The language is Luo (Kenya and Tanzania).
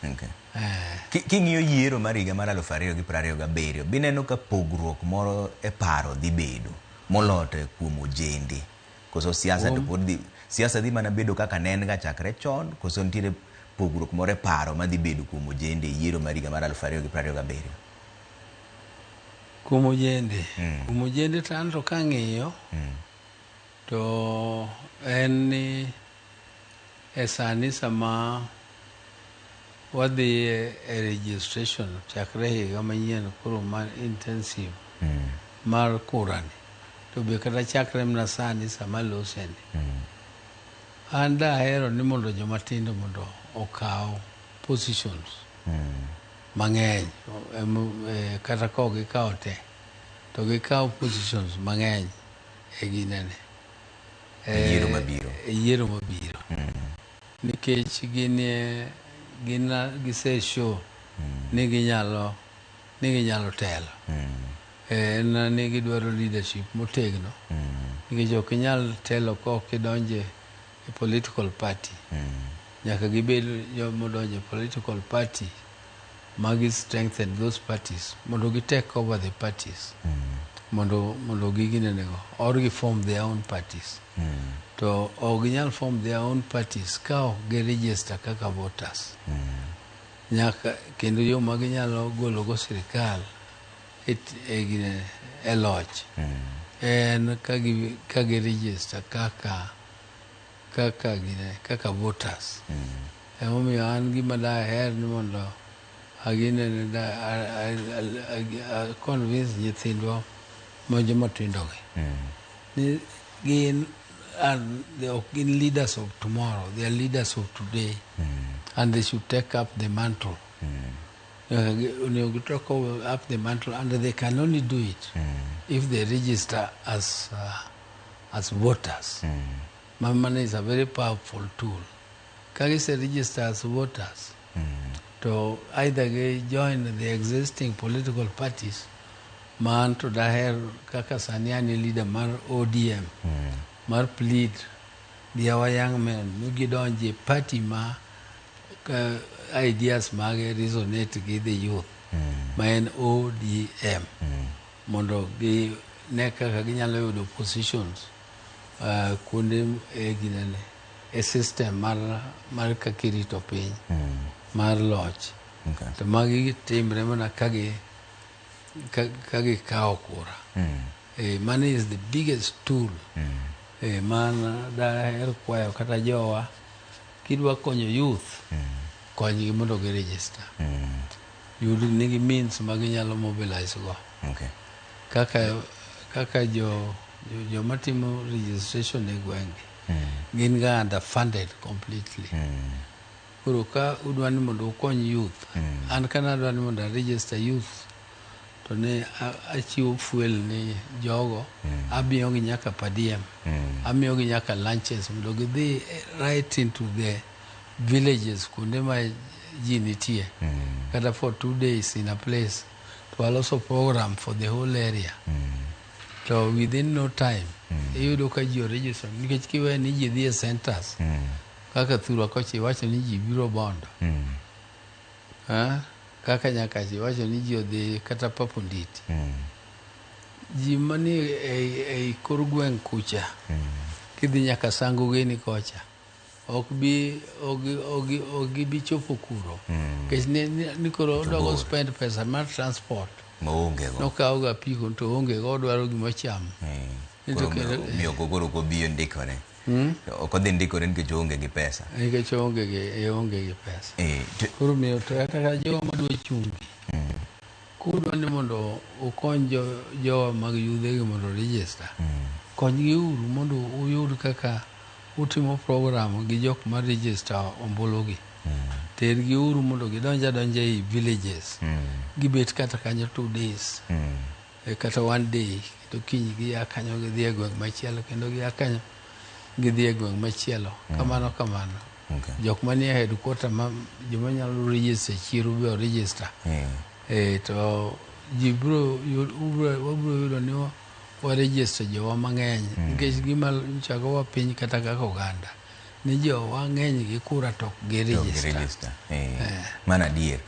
Okay. King'iyo yiero mar higa mar 2027 bineno ka pogruok moro e paro dhi bedo molote kuom ojende koso siasa to pod siasa dhi mana bedo kaka nen ga chakre chon koso nitiere pogruok moro e paro madhi bedo kuom ojende yiero mar higa mar 2027 kuom ojende tanto kang'iyo to en ni e sani sama wadhi e registration chakre higa manyien koro mar intensive mar kurani to be kata chakre mna sani sama loseni an dahero ni mondo jomatindo mondo okaw positions mang'eny kata ka ok gikaw te to gikaw positions mang'eny e ginene yiero mabiro nikech giseshow ni ginyalo telo ni gidwaro leadership motegno nikech ok inyal telo ka ok idonje e political party nyaka gibed jomodonje e political party magi strengthen those parties mondo gi take over the parties mondo giginenego or gi form their own parties to ok ginyal form their own parties ka ok gi-register kaka voters nyaka kendo yo ma ginyalo gologo sirikal e loch en ka gi-register kaka voters emomiyo an gima daher ni mondo convince nyithindwa ma jomatindogi ni gin ok gin leaders of tomorrow, they are leaders of today and they should take up the mantle they take up the mantle and they can only do it if they register as voters. Money is a very powerful tool. Kagise register as voters to either join the existing political parties man to daher kaka saniani leader mar ODM mar plead our young men gidonje party ma ideas mage resonate with the youth ma en ODM mondo gi ne kaka ginyalo yudo positions kuonde e system mar kakirito piny mar loch to magi timre mana kagi kawo kura money is the biggest tool man daher kwayo kata jowa kidwa konyo youth konygi mondo gi register yud nigi means ma ginyalo mobilize go kaka jomatimo registration e gwenge gin ga underfunded completely koro ka udwani mondo ukony youth an kana adwani mondo register youth to ne achiwo fuel ni jogo amiyogi nyaka per diem amiyogi nyaka lunches mondo gidhi right into the villages kuonde ma ji nitie kata for 2 days in a place to aloso program for the whole area to within no time iyudo ka ji register nikech kiwe ni ji dhi e centers kaka thura kochi wacho ni ji biro bondo kaka nyaka ji wacho ni ji odhi kata papo nditi ji mani e kor gweng' kucha kidhi nyaka sango geni kocha ok bi chopo kuro kech ni koro odogo spend pesa mar transport nokawo ga piko to onge go dwaro gima chamo miyo koro kobiyo ndikore ok odhi ndikore nikech onge gi pesa onge gi pesa koro miyo to kaka jowa madwa chungi kudwa ni mondo ukony jowa mag yudhe gi mondo register konygi uru mondo uyud kaka utimo program gi jok ma register ombulugi tergi uru mondo gidonja e villages gibet kata kanyo 2 days kata 1 day to kiny giya kanyo gidhi e gweng' machielo kendo giya kanyo gidhi e gweng' machielo kamano jok manie headquarter joma nyalo register chiro biro register to ji wabro yudo ni wa register jowa mang'eny nikech gima chagowa piny kata kaka oganda ni jowa ng'eny gi kura tok gi register. Mana adier.